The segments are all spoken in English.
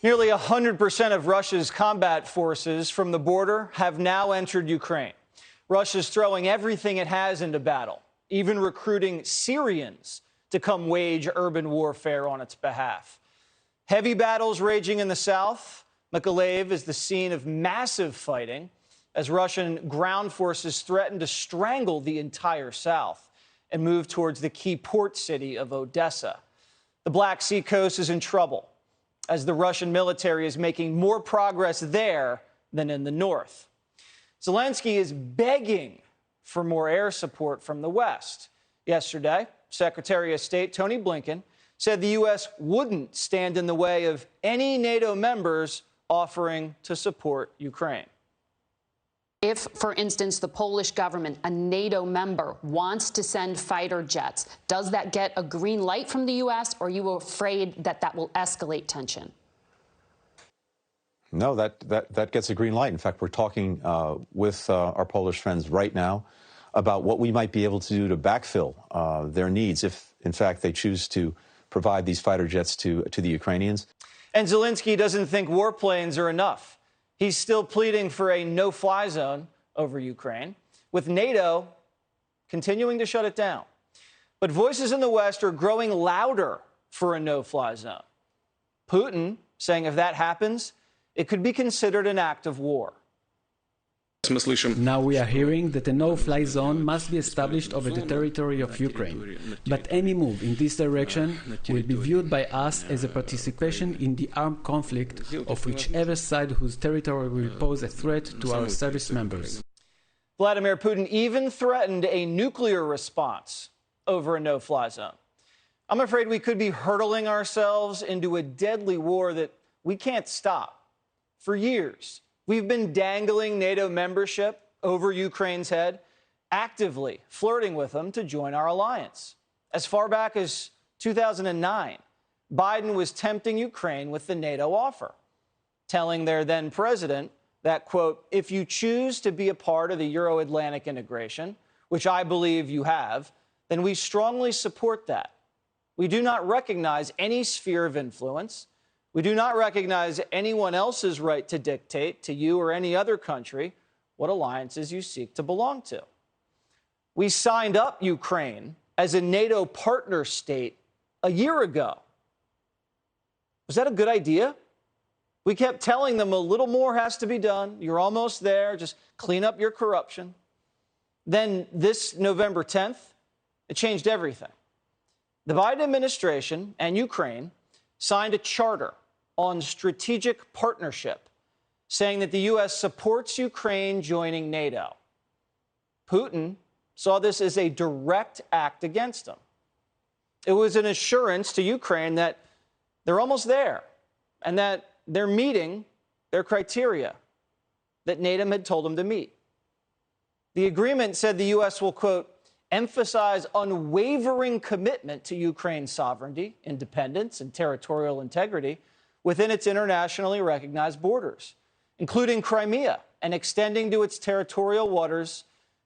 Nearly 100% of Russia's combat forces from the border have now entered Ukraine. Russia's throwing everything it has into battle, even recruiting Syrians to come wage urban warfare on its behalf. Heavy battles raging in the south. Mykolaiv is the scene of massive fighting as Russian ground forces threaten to strangle the entire south and move towards the key port city of Odessa. The Black Sea coast is in trouble as the Russian military is making more progress there than in the north. Zelensky is begging for more air support from the West. Yesterday, Secretary of State Tony Blinken said the U.S. wouldn't stand in the way of any NATO members offering to support Ukraine. If, for instance, the Polish government, a NATO member, wants to send fighter jets, does that get a green light from the U.S., or are you afraid that that will escalate tension? No, that gets a green light. In fact, we're talking with our Polish friends right now about what we might be able to do to backfill their needs if, in fact, they choose to provide these fighter jets to the Ukrainians. And Zelensky doesn't think warplanes are enough. He's still pleading for a no-fly zone over Ukraine, with NATO continuing to shut it down. But voices in the West are growing louder for a no-fly zone. Putin saying if that happens, it could be considered an act of war. Now we are hearing that a no-fly zone must be established over the territory of Ukraine. But any move in this direction will be viewed by us as a participation in the armed conflict of whichever side whose territory will pose a threat to our service members. Vladimir Putin even threatened a nuclear response over a no-fly zone. I'm afraid we could be hurtling ourselves into a deadly war that we can't stop. For years, we've been dangling NATO membership over Ukraine's head, actively flirting with them to join our alliance. As far back as 2009, Biden was tempting Ukraine with the NATO offer, telling their then president that, quote, if you choose to be a part of the Euro-Atlantic integration, which I believe you have, then we strongly support that. We do not recognize any sphere of influence. We do not recognize anyone else's right to dictate to you or any other country what alliances you seek to belong to. We signed up Ukraine as a NATO partner state a year ago. Was that a good idea? We kept telling them a little more has to be done. You're almost there. Just clean up your corruption. Then this November 10th, it changed everything. The Biden administration and Ukraine signed a charter on strategic partnership, saying that the U.S. supports Ukraine joining NATO. Putin saw this as a direct act against him. It was an assurance to Ukraine that they're almost there and that they're meeting their criteria that NATO had told them to meet. The agreement said the U.S. will, quote, emphasize unwavering commitment to Ukraine's sovereignty, independence, and territorial integrity within its internationally recognized borders, including Crimea, and extending to its territorial waters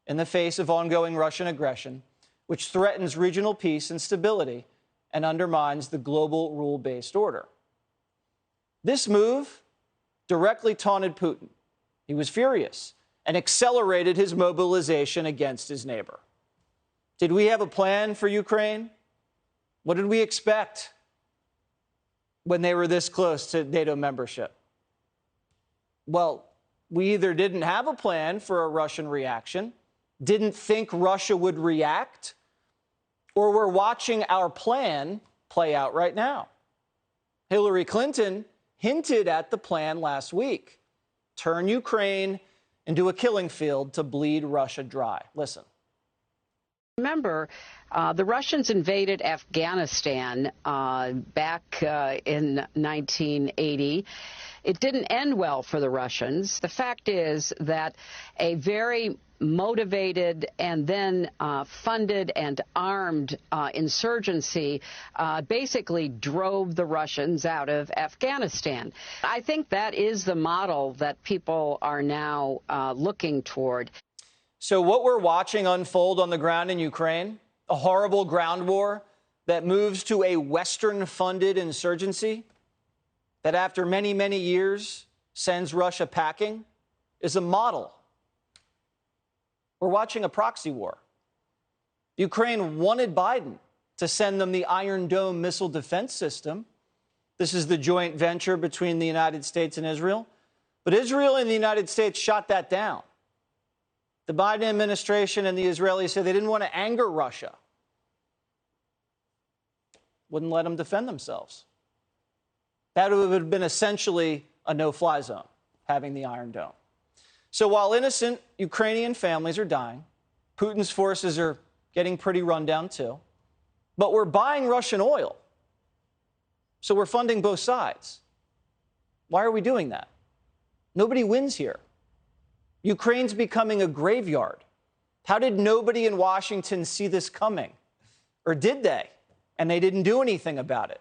in the face of ongoing Russian aggression, which threatens regional peace and stability and undermines the global rule-based order. This move directly taunted Putin. He was furious and accelerated his mobilization against his neighbor. Did we have a plan for Ukraine? What did we expect when they were this close to NATO membership? Well, we either didn't have a plan for a Russian reaction, didn't think Russia would react, or we're watching our plan play out right now. Hillary Clinton hinted at the plan last week: turn Ukraine into a killing field to bleed Russia dry. Listen. Remember, the Russians invaded Afghanistan back in 1980. It didn't end well for the Russians. The fact is that a very motivated and then funded and armed insurgency basically drove the Russians out of Afghanistan. I think that is the model that people are now looking toward. So what we're watching unfold on the ground in Ukraine, a horrible ground war that moves to a Western-funded insurgency, that after many, many years sends Russia packing is a model. We're watching a proxy war. Ukraine wanted Biden to send them the Iron Dome missile defense system. This is the joint venture between the United States and Israel. But Israel and the United States shot that down. The Biden administration and the Israelis said they didn't want to anger Russia. Wouldn't let them defend themselves. That would have been essentially a no-fly zone, having the Iron Dome. So while innocent Ukrainian families are dying, Putin's forces are getting pretty run down too. But we're buying Russian oil. So we're funding both sides. Why are we doing that? Nobody wins here. Ukraine's becoming a graveyard. How did nobody in Washington see this coming? Or did they? And they didn't do anything about it.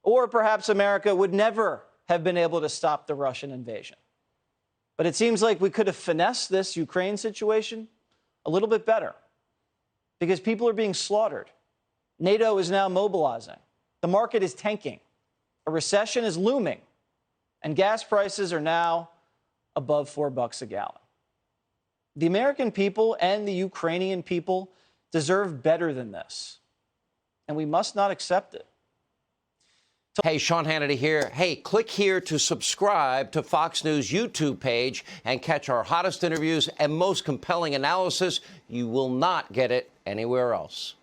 Or perhaps America would never have been able to stop the Russian invasion. But it seems like we could have finessed this Ukraine situation a little bit better because people are being slaughtered. NATO is now mobilizing. The market is tanking. A recession is looming. And gas prices are now above $4 a gallon. The American people and the Ukrainian people deserve better than this. And we must not accept it. Hey, Sean Hannity here. Hey, click here to subscribe to Fox News YouTube page and catch our hottest interviews and most compelling analysis. You will not get it anywhere else.